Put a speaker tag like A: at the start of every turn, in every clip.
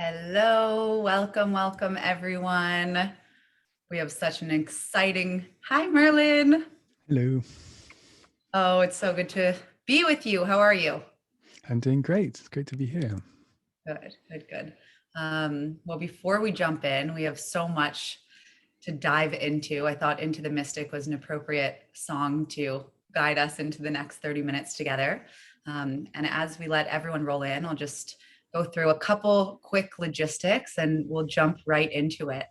A: Hello, welcome everyone. We have such an exciting, hi Merlin.
B: Hello.
A: Oh, it's so good to be with you. How are you?
B: I'm doing great. It's great to be here.
A: Good. Well, before we jump in, we have so much to dive into. I thought Into the Mystic was an appropriate song to guide us into the next 30 minutes together. And as we let everyone roll in, I'll just go through a couple quick logistics and we'll jump right into it.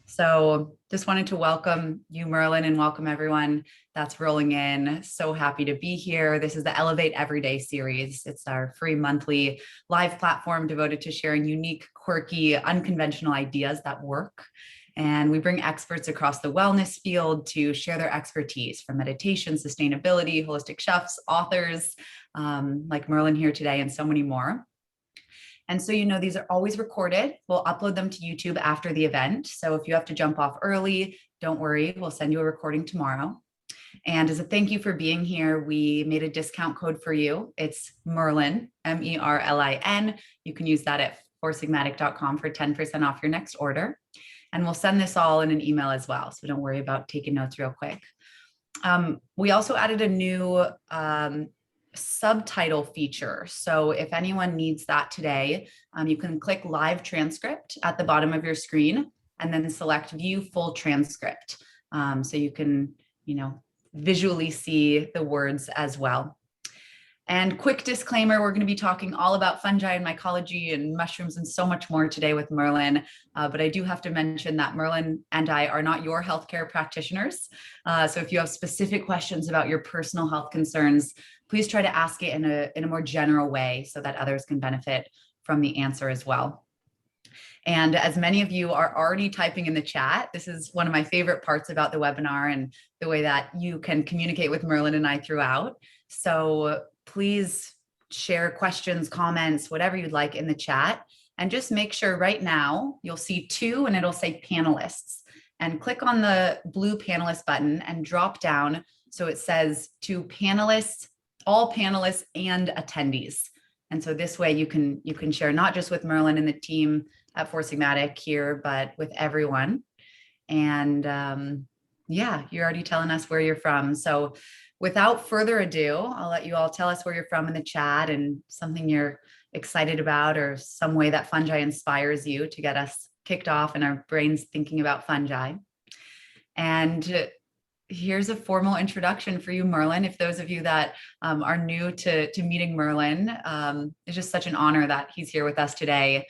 A: So just wanted to welcome you, Merlin, and welcome everyone that's rolling in. So happy to be here. This is the Elevate Everyday series. It's our free monthly live platform devoted to sharing unique, quirky, unconventional ideas that work. And we bring experts across the wellness field to share their expertise from meditation, sustainability, holistic chefs, authors, like Merlin here today, and so many more. And so, these are always recorded. We'll upload them to YouTube after the event. So if you have to jump off early, don't worry, we'll send you a recording tomorrow. And as a thank you for being here, we made a discount code for you. It's Merlin, Merlin. You can use that at forsigmatic.com for 10% off your next order. And we'll send this all in an email as well. So don't worry about taking notes real quick. We also added a new subtitle feature. So if anyone needs that today, you can click live transcript at the bottom of your screen and then select view full transcript. So you can, visually see the words as well. And quick disclaimer, we're going to be talking all about fungi and mycology and mushrooms and so much more today with Merlin. But I do have to mention that Merlin and I are not your healthcare practitioners. So if you have specific questions about your personal health concerns, please try to ask it in a more general way so that others can benefit from the answer as well. And as many of you are already typing in the chat, this is one of my favorite parts about the webinar and the way that you can communicate with Merlin and I throughout. So please share questions, comments, whatever you'd like in the chat. And just make sure right now you'll see 2 and it'll say panelists. And click on the blue panelist button and drop down so it says to panelists, all panelists and attendees. And so this way you can share not just with Merlin and the team at Sigmatic here, but with everyone. And yeah, you're already telling us where you're from. So without further ado, I'll let you all tell us where you're from in the chat and something you're excited about or some way that fungi inspires you to get us kicked off and our brains thinking about fungi. And here's a formal introduction for you, Merlin. If those of you that are new to meeting Merlin, it's just such an honor that he's here with us today.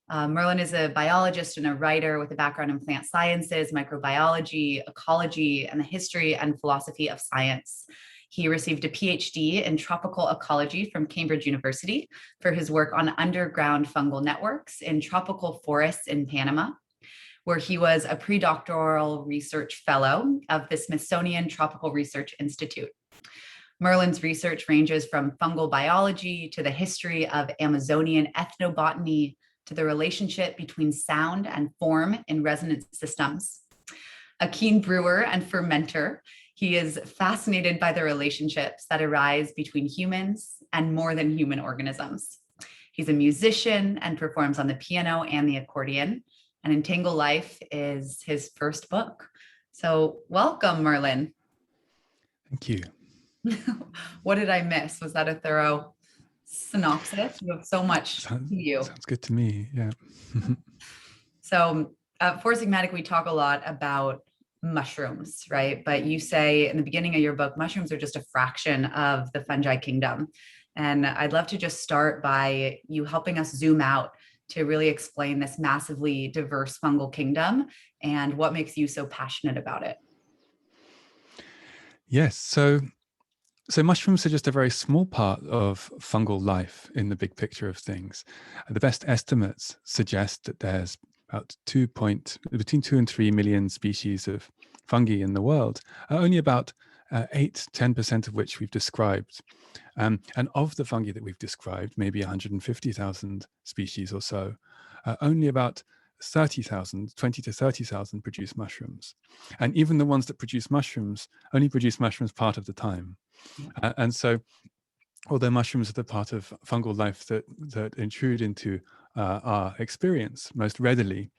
A: Merlin is a biologist and a writer with a background in plant sciences, microbiology, ecology, and the history and philosophy of science. He received a PhD in tropical ecology from Cambridge University for his work on underground fungal networks in tropical forests in Panama, where he was a pre-doctoral research fellow of the Smithsonian Tropical Research Institute. Merlin's research ranges from fungal biology to the history of Amazonian ethnobotany to the relationship between sound and form in resonant systems. A keen brewer and fermenter, he is fascinated by the relationships that arise between humans and more than human organisms. He's a musician and performs on the piano and the accordion, and Entangled Life is his first book. So welcome, Merlin.
B: Thank you.
A: What did I miss? Was that a thorough synopsis? You have so much to you.
B: Sounds good to me, yeah.
A: So for Sigmatic, we talk a lot about mushrooms, right? But you say in the beginning of your book, mushrooms are just a fraction of the fungi kingdom. And I'd love to just start by you helping us zoom out to really explain this massively diverse fungal kingdom and what makes you so passionate about it.
B: Yes, so mushrooms are just a very small part of fungal life in the big picture of things. The best estimates suggest that there's about between 2 and 3 million species of fungi in the world, only about 8-10% of which we've described. And of the fungi that we've described, maybe 150,000 species or so, only about 30,000, 20 to 30,000 produce mushrooms. And even the ones that produce mushrooms only produce mushrooms part of the time. And so, although mushrooms are the part of fungal life that intrude into our experience most readily.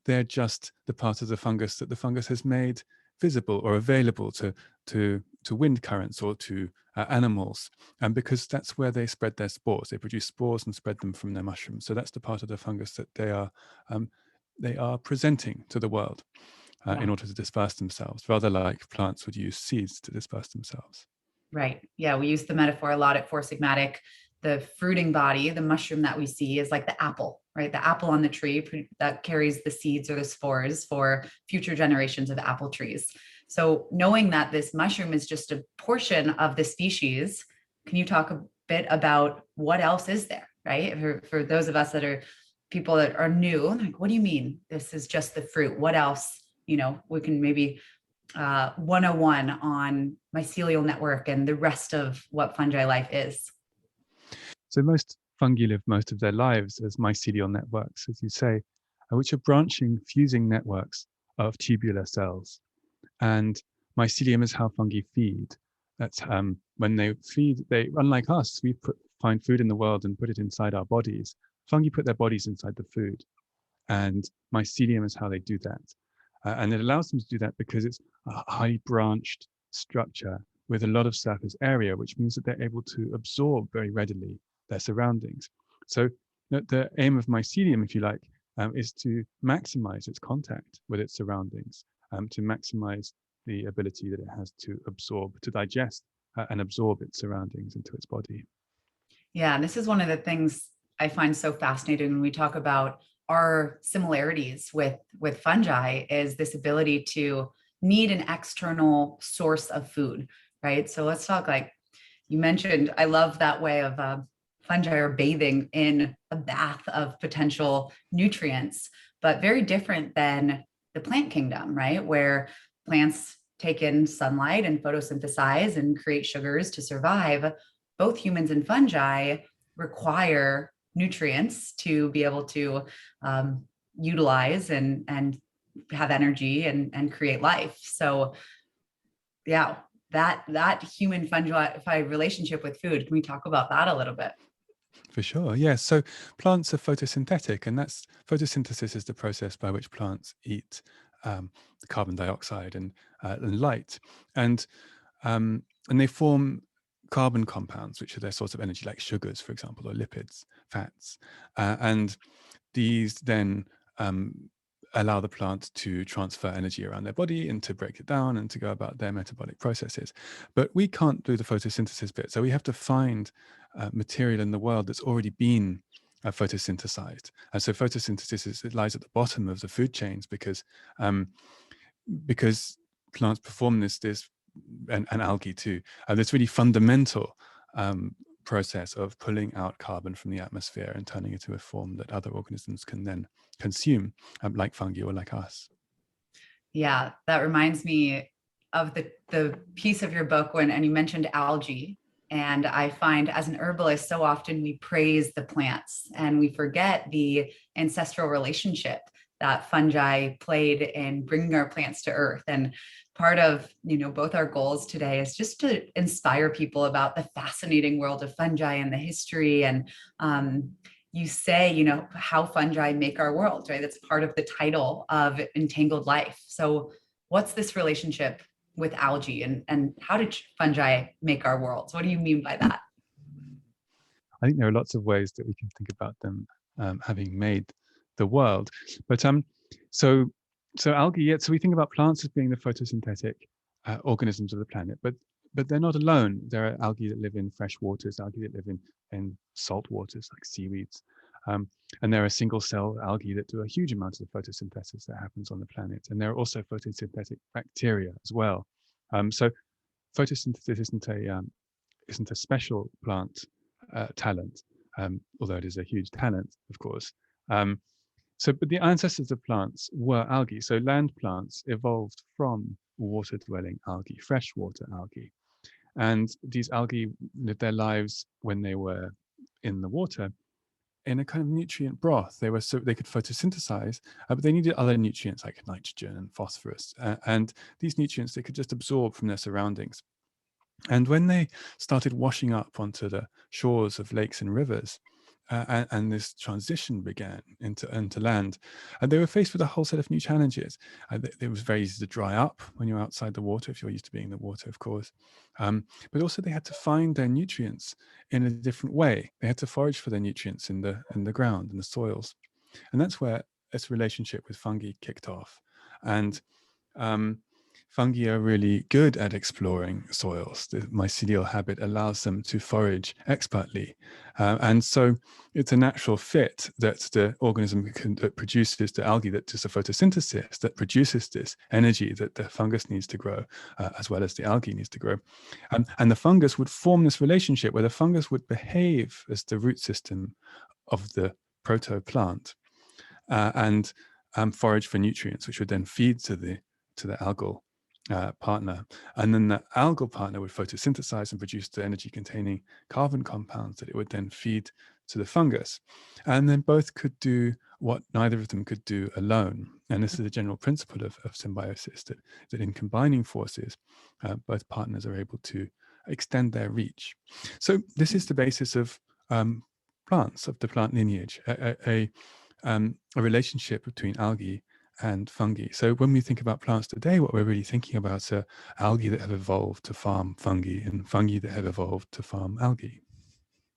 B: They're just the part of the fungus that the fungus has made visible or available to wind currents or to animals, and because that's where they spread their spores. They produce spores and spread them from their mushrooms. So that's the part of the fungus that they are presenting to the world in
A: Yeah.
B: order to disperse themselves, rather like plants would use seeds to disperse themselves.
A: Right. Yeah. We use the metaphor a lot at Four Sigmatic. The fruiting body, the mushroom that we see, is like the apple, right? The apple on the tree that carries the seeds or the spores for future generations of apple trees. So, knowing that this mushroom is just a portion of the species, can you talk a bit about what else is there, right? For those of us that are people that are new, like, what do you mean this is just the fruit? What else? We can maybe 101 on mycelial network and the rest of what fungi life is.
B: So most fungi live most of their lives as mycelial networks, as you say, which are branching, fusing networks of tubular cells. And mycelium is how fungi feed. That's when they feed, unlike us, we find food in the world and put it inside our bodies. Fungi put their bodies inside the food. And mycelium is how they do that. And it allows them to do that because it's a highly branched structure with a lot of surface area, which means that they're able to absorb very readily their surroundings. So the aim of mycelium, if you like, is to maximize its contact with its surroundings, to maximize the ability that it has to absorb, to digest and absorb its surroundings into its body.
A: Yeah, and this is one of the things I find so fascinating when we talk about our similarities with fungi, is this ability to need an external source of food, right? So let's talk, like you mentioned, I love that way of fungi are bathing in a bath of potential nutrients, but very different than the plant kingdom, right? Where plants take in sunlight and photosynthesize and create sugars to survive. Both humans and fungi require nutrients to be able to utilize and have energy and create life. So yeah, that human fungi relationship with food, can we talk about that a little bit?
B: For sure, yes. So plants are photosynthetic, and that's photosynthesis is the process by which plants eat the carbon dioxide and light, and and they form carbon compounds, which are their source of energy, like sugars, for example, or lipids, fats, and these then allow the plant to transfer energy around their body and to break it down and to go about their metabolic processes. But we can't do the photosynthesis bit. So we have to find material in the world that's already been photosynthesized. And so photosynthesis, it lies at the bottom of the food chains because plants perform this and algae too, this really fundamental process of pulling out carbon from the atmosphere and turning it into a form that other organisms can then consume, like fungi or like us.
A: Yeah, that reminds me of the piece of your book and you mentioned algae. And I find as an herbalist, so often we praise the plants and we forget the ancestral relationship that fungi played in bringing our plants to earth. And part of, both our goals today is just to inspire people about the fascinating world of fungi and the history. And you say, how fungi make our worlds, right? That's part of the title of Entangled Life. So what's this relationship with algae and how did fungi make our worlds? What do you mean by that?
B: I think there are lots of ways that we can think about them having made the world. But so algae, yeah, so we think about plants as being the photosynthetic organisms of the planet, but they're not alone. There are algae that live in fresh waters, algae that live in salt waters like seaweeds. And there are single cell algae that do a huge amount of the photosynthesis that happens on the planet. And there are also photosynthetic bacteria as well. So photosynthesis isn't a special plant talent, although it is a huge talent, of course. But the ancestors of plants were algae. So land plants evolved from water-dwelling algae, freshwater algae. And these algae lived their lives when they were in the water in a kind of nutrient broth. They could photosynthesize, but they needed other nutrients like nitrogen and phosphorus. And these nutrients they could just absorb from their surroundings. And when they started washing up onto the shores of lakes and rivers, and this transition began into land. And they were faced with a whole set of new challenges. It was very easy to dry up when you're outside the water, if you're used to being in the water, of course. But also they had to find their nutrients in a different way. They had to forage for their nutrients in the ground, in the soils. And that's where this relationship with fungi kicked off. And fungi are really good at exploring soils. The mycelial habit allows them to forage expertly. And so it's a natural fit that the organism that produces the algae, that does the photosynthesis, that produces this energy that the fungus needs to grow, as well as the algae needs to grow. And the fungus would form this relationship where the fungus would behave as the root system of the proto-plant, and forage for nutrients, which would then feed to the algal partner. And then the algal partner would photosynthesize and produce the energy-containing carbon compounds that it would then feed to the fungus. And then both could do what neither of them could do alone. And this is the general principle of symbiosis, that in combining forces, both partners are able to extend their reach. So this is the basis of plants, of the plant lineage, a relationship between algae and fungi. So when we think about plants today, what we're really thinking about are algae that have evolved to farm fungi and fungi that have evolved to farm algae.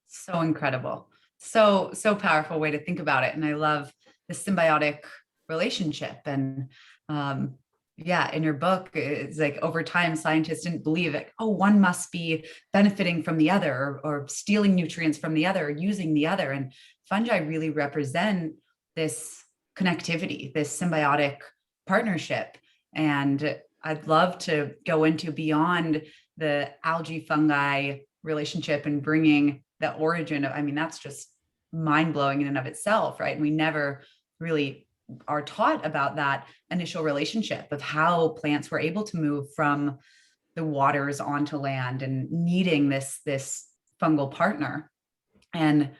A: So incredible. So powerful way to think about it. And I love the symbiotic relationship. And yeah, in your book, it's like over time, scientists didn't believe it. Oh, one must be benefiting from the other, or stealing nutrients from the other, or using the other. And fungi really represent this connectivity, this symbiotic partnership. And I'd love to go into beyond the algae fungi relationship and bringing the origin of, I mean, that's just mind blowing in and of itself, right? And we never really are taught about that initial relationship of how plants were able to move from the waters onto land and needing this fungal partner. And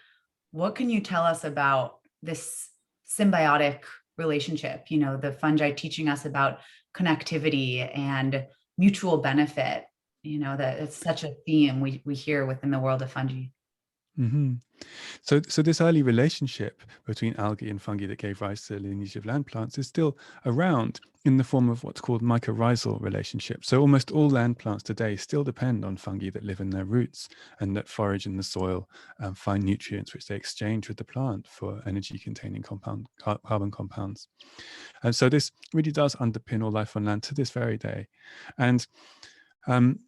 A: what can you tell us about this symbiotic relationship? You know, the fungi teaching us about connectivity and mutual benefit. You know, that it's such a theme we hear within the world of fungi.
B: Mm-hmm. So this early relationship between algae and fungi that gave rise to the lineage of land plants is still around in the form of what's called mycorrhizal relationships. So almost all land plants today still depend on fungi that live in their roots and that forage in the soil and find nutrients which they exchange with the plant for energy-containing carbon compounds. And so this really does underpin all life on land to this very day. And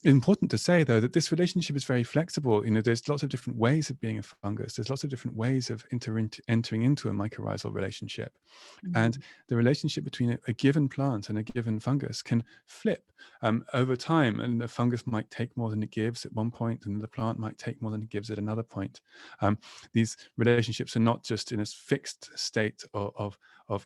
B: important to say, though, that this relationship is very flexible. You know, there's lots of different ways of being a fungus. There's lots of different ways of entering into a mycorrhizal relationship. Mm-hmm. And the relationship between a given plant and a given fungus can flip over time. And the fungus might take more than it gives at one point, and the plant might take more than it gives at another point. These relationships are not just in a fixed state of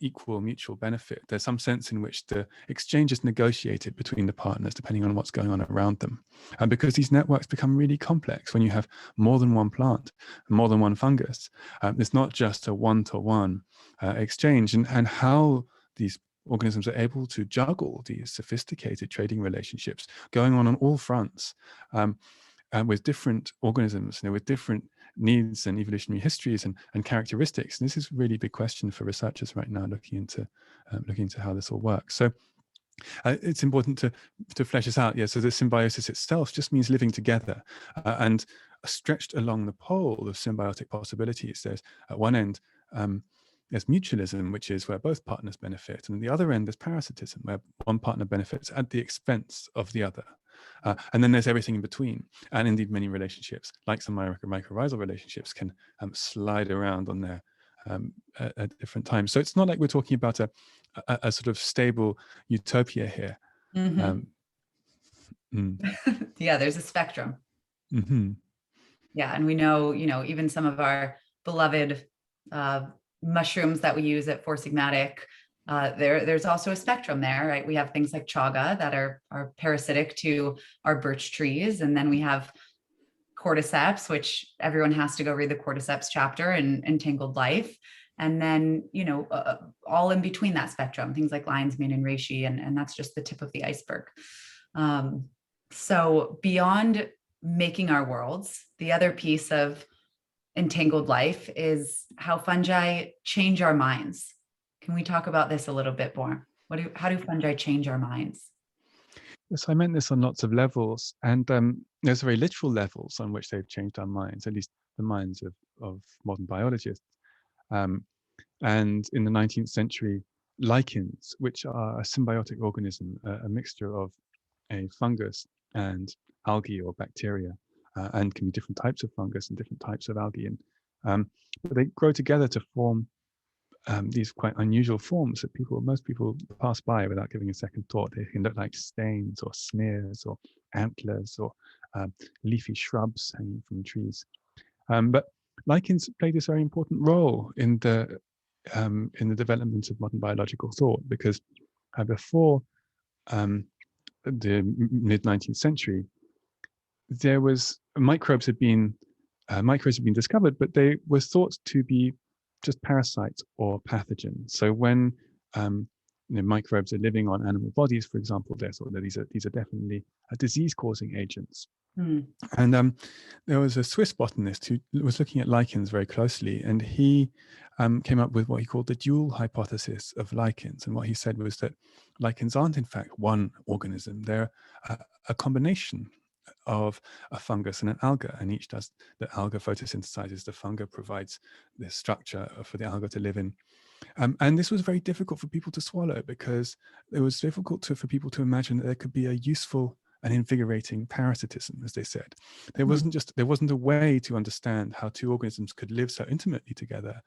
B: equal mutual benefit. There's some sense in which the exchange is negotiated between the partners depending on what's going on around them. And because these networks become really complex when you have more than one plant, more than one fungus, it's not just a one-to-one exchange. And how these organisms are able to juggle these sophisticated trading relationships going on all fronts, with different organisms, you know, with different needs and evolutionary histories and characteristics. And this is a really big question for researchers right now, looking into how this all works. So it's important to flesh this out. Yeah. So the symbiosis itself just means living together, and stretched along the pole of symbiotic possibilities. There's at one end, there's mutualism, which is where both partners benefit, and at the other end, there's parasitism, where one partner benefits at the expense of the other. And then there's everything in between. And indeed, many relationships, like some mycorrhizal relationships, can slide around on there at different times. So it's not like we're talking about a sort of stable utopia here.
A: Mm-hmm. Yeah, there's a spectrum.
B: Mm-hmm.
A: Yeah, and we know, you know, even some of our beloved mushrooms that we use at Sigmatic, there's also a spectrum there, right? We have things like chaga that are parasitic to our birch trees, and then we have cordyceps, which everyone has to go read the cordyceps chapter in Entangled Life. And then, you know, all in between that spectrum, things like lion's mane and reishi, and that's just the tip of the iceberg. So beyond making our worlds, the other piece of Entangled Life is how fungi change our minds. Can we talk about this a little bit more? How do fungi change our minds?
B: Yes, I meant this on lots of levels, and there's very literal levels on which they've changed our minds, at least the minds of modern biologists. Um, and in the 19th century, lichens, which are a symbiotic organism, a mixture of a fungus and algae or bacteria, and can be different types of fungus and different types of algae, and but they grow together to form these quite unusual forms that most people pass by without giving a second thought. They can look like stains or smears or antlers or um, leafy shrubs hanging from trees. But lichens play this very important role in the development of modern biological thought, because before the mid 19th century, there was microbes had been discovered, but they were thought to be just parasites or pathogens. So when microbes are living on animal bodies, for example, they're thought that these are definitely disease-causing agents.
A: Hmm.
B: And there was a Swiss botanist who was looking at lichens very closely, and he came up with what he called the dual hypothesis of lichens. And what he said was that lichens aren't in fact one organism; they're a combination of a fungus and an alga, and each does the alga photosynthesizes the funga, provides the structure for the alga to live in. And this was very difficult for people to swallow, because it was difficult for people to imagine that there could be a useful and invigorating parasitism, as they said. There wasn't a way to understand how two organisms could live so intimately together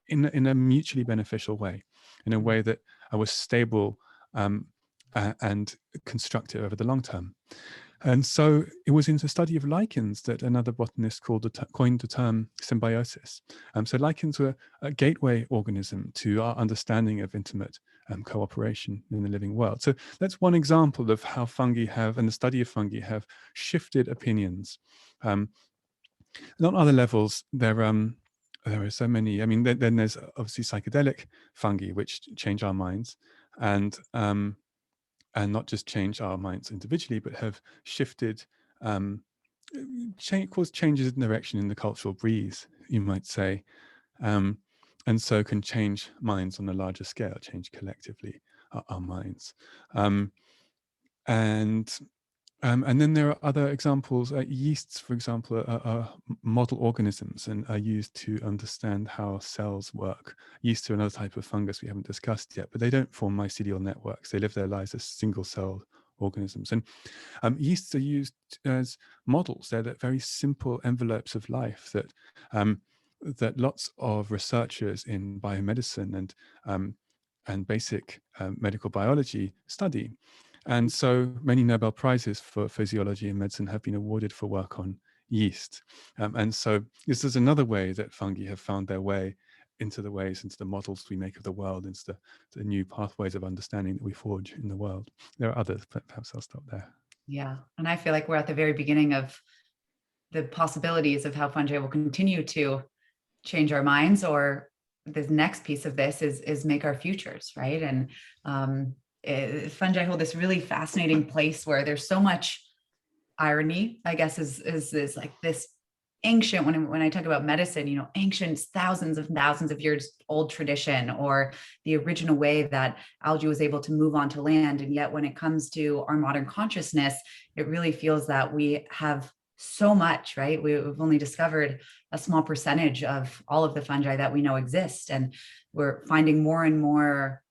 B: in a mutually beneficial way, in a way that was stable and constructive over the long term. And so it was in the study of lichens that another botanist coined the term symbiosis. So lichens were a gateway organism to our understanding of intimate cooperation in the living world. So that's one example of how fungi and the study of fungi have shifted opinions. On other levels, there are so many. I mean, then there's obviously psychedelic fungi, which change our minds, and not just change our minds individually, but have shifted, caused changes in direction in the cultural breeze, you might say, and so can change minds on a larger scale, change collectively our minds. And then there are other examples. Yeasts, for example, are model organisms and are used to understand how cells work. Yeasts are another type of fungus we haven't discussed yet, but they don't form mycelial networks. They live their lives as single-celled organisms. And yeasts are used as models. They're the very simple envelopes of life that lots of researchers in biomedicine and basic medical biology study. And so many Nobel Prizes for physiology and medicine have been awarded for work on yeast. And so this is another way that fungi have found their way into the models we make of the world, into the new pathways of understanding that we forge in the world. There are others, but perhaps I'll stop there.
A: Yeah. And I feel like we're at the very beginning of the possibilities of how fungi will continue to change our minds, or the next piece of this is make our futures, right? And fungi hold this really fascinating place where there's so much irony, I guess, is like this ancient, when I talk about medicine, ancient thousands of years old tradition, or the original way that algae was able to move onto land. And yet when it comes to our modern consciousness, it really feels that we have so much, right? We've only discovered a small percentage of all of the fungi that we know exist. And we're finding more and more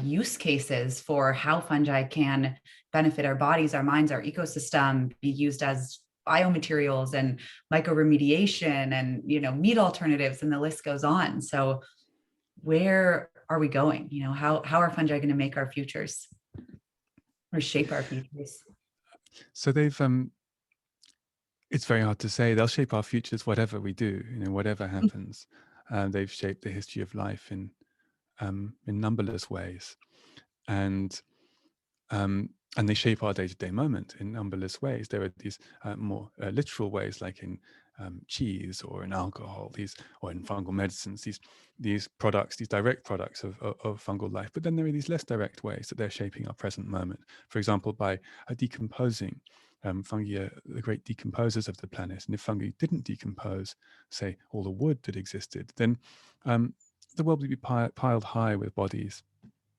A: use cases for how fungi can benefit our bodies, our minds, our ecosystem, be used as biomaterials and mycoremediation and meat alternatives, and the list goes on. So where are we going? How are fungi going to make our futures or shape our futures?
B: So it's very hard to say. They'll shape our futures, whatever we do, whatever happens. They've shaped the history of life in numberless ways, and they shape our day-to-day moment in numberless ways. There are these more literal ways, like in cheese or in alcohol, or in fungal medicines, these products, these direct products of fungal life. But then there are these less direct ways that they're shaping our present moment. For example, by decomposing Fungi are the great decomposers of the planet. And if fungi didn't decompose, say, all the wood that existed, then the world would be piled high with bodies.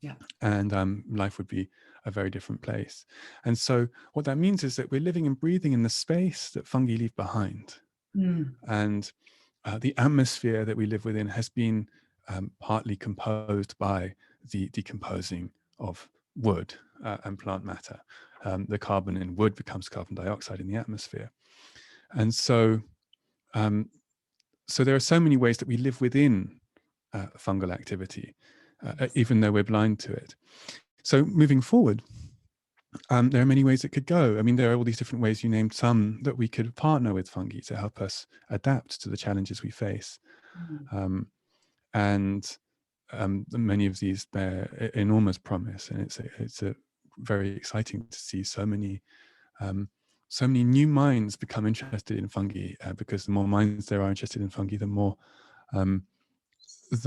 A: Yeah.
B: And life would be a very different place. And so what that means is that we're living and breathing in the space that fungi leave behind.
A: Mm.
B: And the atmosphere that we live within has been partly composed by the decomposing of wood and plant matter. The carbon in wood becomes carbon dioxide in the atmosphere. And so, so there are so many ways that we live within fungal activity, even though we're blind to it. So moving forward, there are many ways it could go. I mean, there are all these different ways. You named some that we could partner with fungi to help us adapt to the challenges we face.
A: Mm.
B: And many of these bear enormous promise. And it's a very exciting to see so many new minds become interested in fungi, because the more minds there are interested in fungi, the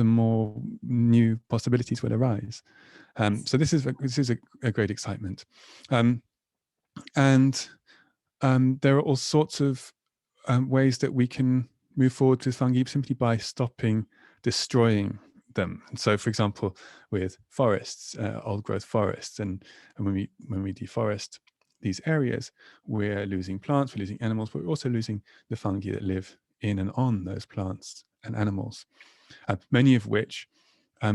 B: more new possibilities will arise. So this is a great excitement. And there are all sorts of ways that we can move forward with fungi simply by stopping destroying them. And so, for example, with forests, old growth forests, and when we deforest these areas, we're losing plants, we're losing animals, but we're also losing the fungi that live in and on those plants and animals, many of which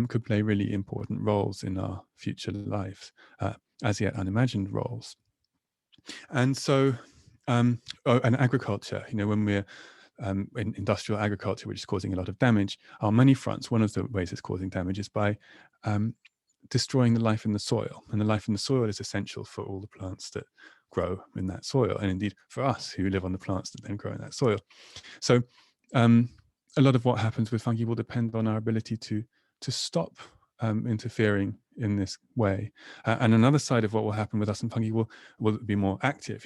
B: could play really important roles in our future lives, as yet unimagined roles. And so, and agriculture, when we're in industrial agriculture, which is causing a lot of damage, on many fronts, one of the ways it's causing damage is by destroying the life in the soil. And the life in the soil is essential for all the plants that grow in that soil, and indeed for us who live on the plants that then grow in that soil. So a lot of what happens with fungi will depend on our ability to stop interfering in this way. And another side of what will happen with us and fungi will be more active.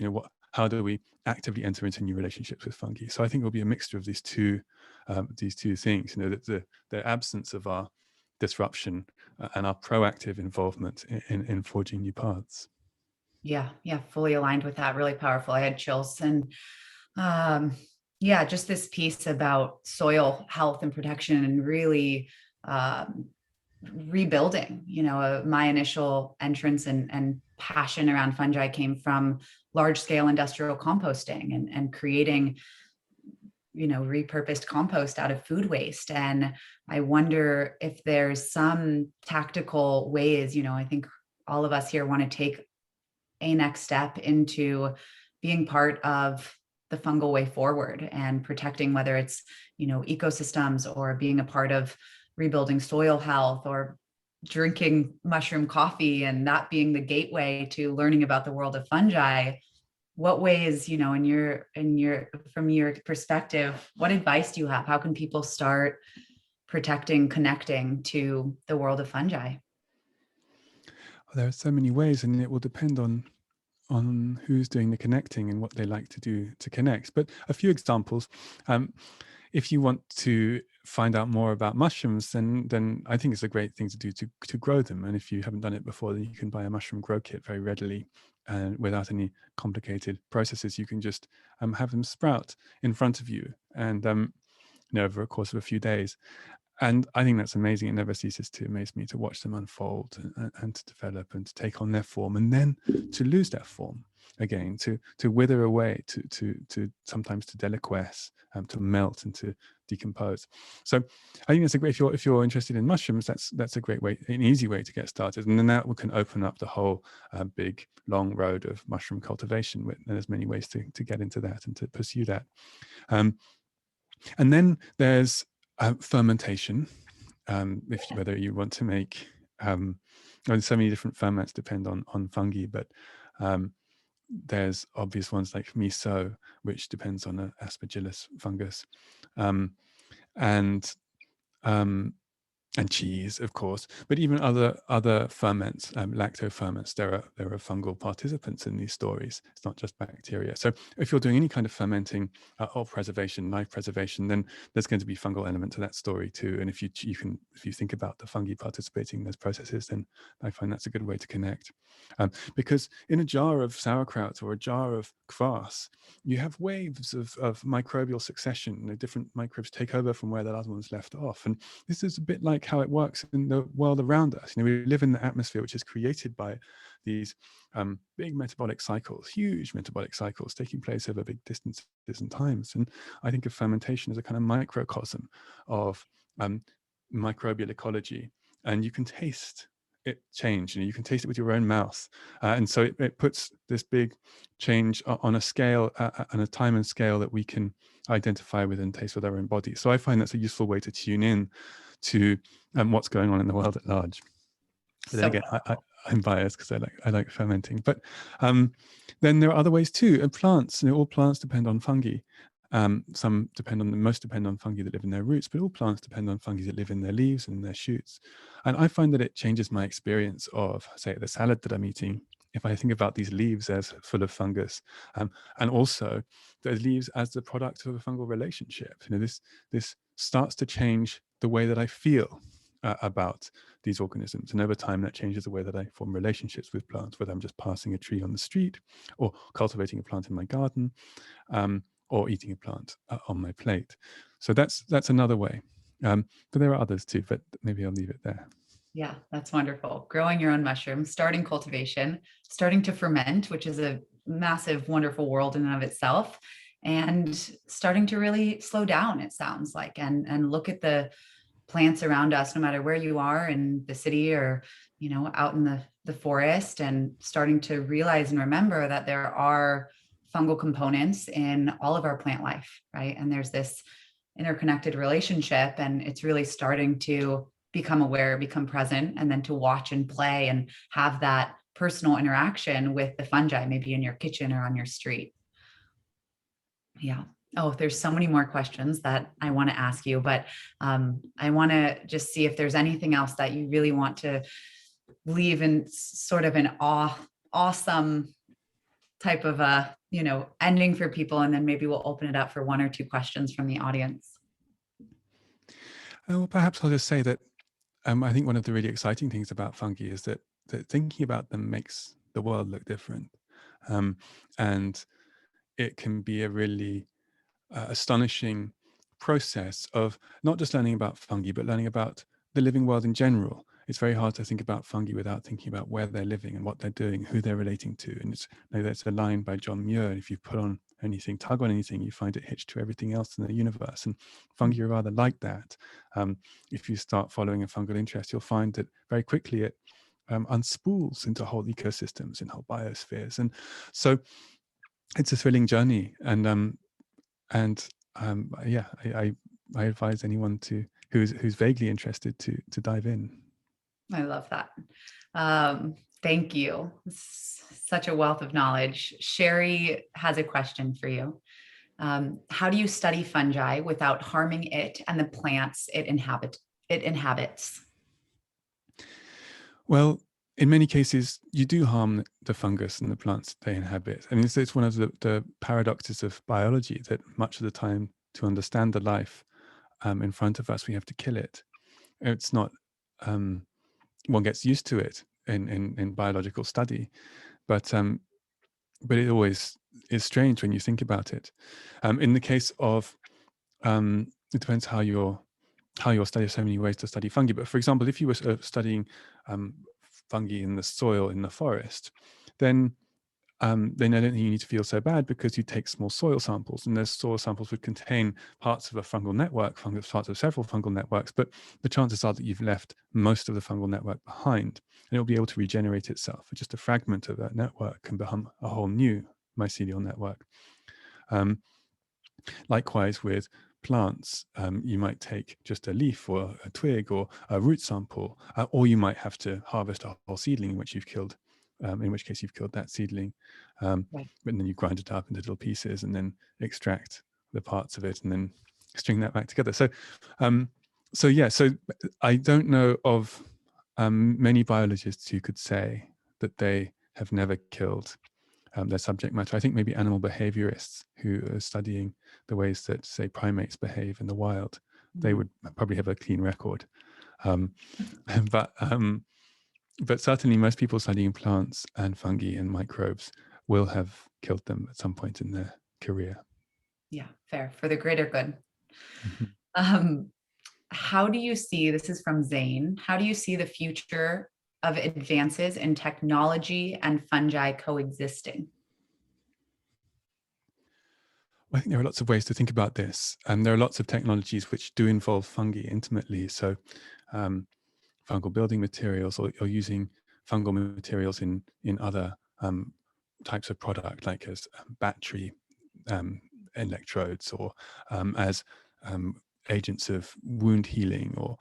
B: How do we actively enter into new relationships with fungi? So I think it will be a mixture of these two things. That the absence of our disruption and our proactive involvement in forging new paths.
A: Yeah, fully aligned with that. Really powerful. I had chills. And just this piece about soil health and protection and really rebuilding. My initial entrance and passion around fungi came from large scale industrial composting and creating repurposed compost out of food waste. And I wonder if there's some tactical ways. I think all of us here want to take a next step into being part of the fungal way forward and protecting, whether it's ecosystems or being a part of rebuilding soil health or drinking mushroom coffee and that being the gateway to learning about the world of fungi. What ways, from your perspective, what advice do you have? How can people start protecting, connecting to the world of fungi?
B: There are so many ways, and it will depend on who's doing the connecting and what they like to do to connect. But a few examples. If you want to find out more about mushrooms, then I think it's a great thing to do to grow them. And if you haven't done it before, then you can buy a mushroom grow kit very readily, and without any complicated processes. You can just have them sprout in front of you, and over a course of a few days. And I think that's amazing. It never ceases to amaze me to watch them unfold and to develop and to take on their form, and then to lose their form again, to wither away, to sometimes to deliquesce, to melt and to decompose. So I think that's a great. If you're interested in mushrooms, that's a great way, an easy way to get started, and then that can open up the whole big long road of mushroom cultivation. There's many ways to get into that and to pursue that. And then there's fermentation. Whether you want to make, there's so many different ferments depend on fungi, but there's obvious ones like miso, which depends on an Aspergillus fungus, and and cheese, of course, but even other ferments, lactoferments. There are fungal participants in these stories. It's not just bacteria. So if you're doing any kind of fermenting or preservation, life preservation, then there's going to be fungal element to that story too. And if you think about the fungi participating in those processes, then I find that's a good way to connect. Because in a jar of sauerkraut or a jar of kvass, you have waves of microbial succession. Different microbes take over from where the other ones left off, and this is a bit like how it works in the world around us. We live in the atmosphere which is created by these big metabolic cycles, huge metabolic cycles taking place over big distances and times. And I think of fermentation as a kind of microcosm of microbial ecology, and you can taste it change. You can taste it with your own mouth, and so it puts this big change on a scale, on a time and scale that we can identify with and taste with our own body. So I find that's a useful way to tune in to what's going on in the world at large. But then again, I'm biased because I like fermenting. But then there are other ways too. And plants, all plants depend on fungi. Most depend on fungi that live in their roots, but all plants depend on fungi that live in their leaves and their shoots. And I find that it changes my experience of, say, the salad that I'm eating, if I think about these leaves as full of fungus, and also the leaves as the product of a fungal relationship. This starts to change the way that I feel about these organisms, and over time that changes the way that I form relationships with plants, whether I'm just passing a tree on the street, or cultivating a plant in my garden, or eating a plant on my plate. So that's another way. But there are others too, but maybe I'll leave it there.
A: Yeah, that's wonderful. Growing your own mushrooms, starting cultivation, starting to ferment, which is a massive, wonderful world in and of itself, and starting to really slow down, it sounds like, and look at the plants around us, no matter where you are in the city or, out in the forest, and starting to realize and remember that there are fungal components in all of our plant life, right? And there's this interconnected relationship, and it's really starting to become aware, become present, and then to watch and play and have that personal interaction with the fungi, maybe in your kitchen or on your street. Yeah. Oh, there's so many more questions that I want to ask you, but I want to just see if there's anything else that you really want to leave in sort of an awesome type of a, ending for people. And then maybe we'll open it up for one or two questions from the audience.
B: Well, perhaps I'll just say that I think one of the really exciting things about fungi is that thinking about them makes the world look different. And it can be a really astonishing process of not just learning about fungi, but learning about the living world in general. It's very hard to think about fungi without thinking about where they're living and what they're doing, who they're relating to. And that's a line by John Muir. If you tug on anything, you find it hitched to everything else in the universe. And fungi are rather like that. If you start following a fungal interest, you'll find that very quickly it unspools into whole ecosystems and whole biospheres. And so it's a thrilling journey. And yeah, I advise anyone who's vaguely interested to dive in.
A: I love that. Thank you. Such a wealth of knowledge. Sherry has a question for you. How do you study fungi without harming it and the plants it inhabits?
B: Well, in many cases, you do harm the fungus and the plants they inhabit. I mean, it's one of the paradoxes of biology that much of the time, to understand the life in front of us, we have to kill it. It's not, one gets used to it in biological study, but it always is strange when you think about it. In the case of, it depends how you're studying. So many ways to study fungi. But for example, if you were studying fungi in the soil in the forest, then I don't think you need to feel so bad, because you take small soil samples, and those soil samples would contain parts of a fungal network, parts of several fungal networks, but the chances are that you've left most of the fungal network behind, and it'll be able to regenerate itself. Just a fragment of that network can become a whole new mycelial network. Likewise with plants, you might take just a leaf or a twig or a root sample, or you might have to harvest a whole seedling in which you've killed, in which case you've killed that seedling,
A: Right.
B: and then you grind it up into little pieces and then extract the parts of it and then string that back together. So so I don't know of many biologists who could say that they have never killed their subject matter. I think maybe animal behaviorists who are studying the ways that, say, primates behave in the wild, they would probably have a clean record. Um, but certainly most people studying plants and fungi and microbes will have killed them at some point in their career.
A: Yeah, fair, for the greater good.
B: Mhm.
A: How do you see, this is from Zane, how do you see the future of advances in technology and fungi coexisting?
B: I think there are lots of ways to think about this. There are lots of technologies which do involve fungi intimately. So fungal building materials, or using fungal materials in other types of product, like as battery electrodes, or as agents of wound healing, or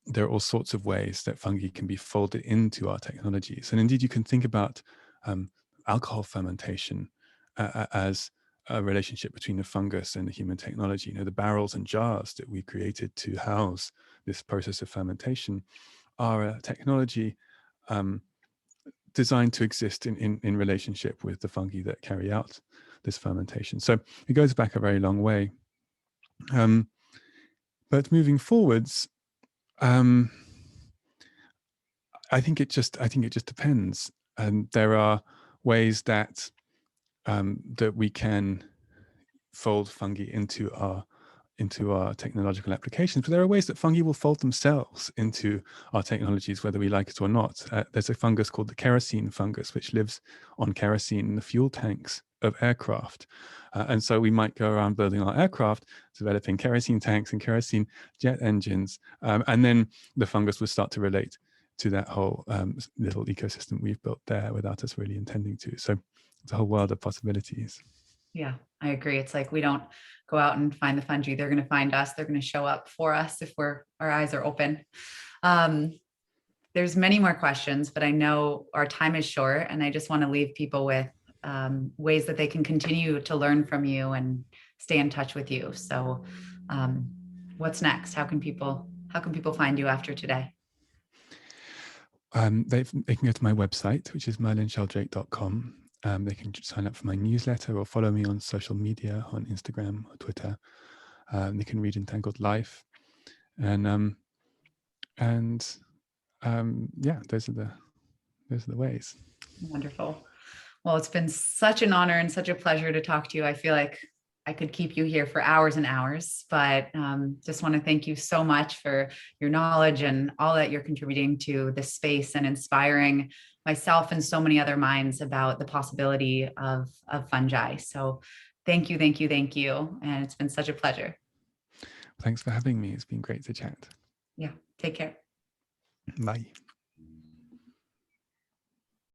B: there are all sorts of ways that fungi can be folded into our technologies. And indeed, you can think about alcohol fermentation as a relationship between the fungus and the human technology. You know, the barrels and jars that we created to house this process of fermentation are a technology designed to exist in relationship with the fungi that carry out this fermentation. So it goes back a very long way. But moving forwards, I think it just depends. And there are ways that that we can fold fungi into our technological applications, but there are ways that fungi will fold themselves into our technologies, whether we like it or not. There's a fungus called the kerosene fungus, which lives on kerosene in the fuel tanks of aircraft. And so we might go around building our aircraft, developing kerosene tanks and kerosene jet engines, and then the fungus would start to relate to that whole little ecosystem we've built there without us really intending to. So it's a whole world of possibilities.
A: Yeah, I agree. It's like we don't go out and find the fungi. They're going to find us. They're going to show up for us if our eyes are open. There's many more questions, but I know our time is short, and I just want to leave people with ways that they can continue to learn from you and stay in touch with you. So, what's next? How can people find you after today?
B: They can go to my website, which is merlinsheldrake.com. They can sign up for my newsletter or follow me on social media, on Instagram or Twitter. They can read Entangled Life, and yeah, those are the ways.
A: Wonderful. Well, it's been such an honor and such a pleasure to talk to you. I feel like I could keep you here for hours and hours, but just want to thank you so much for your knowledge and all that you're contributing to this space, and inspiring myself and so many other minds about the possibility of fungi. So thank you, thank you, thank you. And it's been such a pleasure.
B: Thanks for having me. It's been great to chat.
A: Yeah, take care.
B: Bye.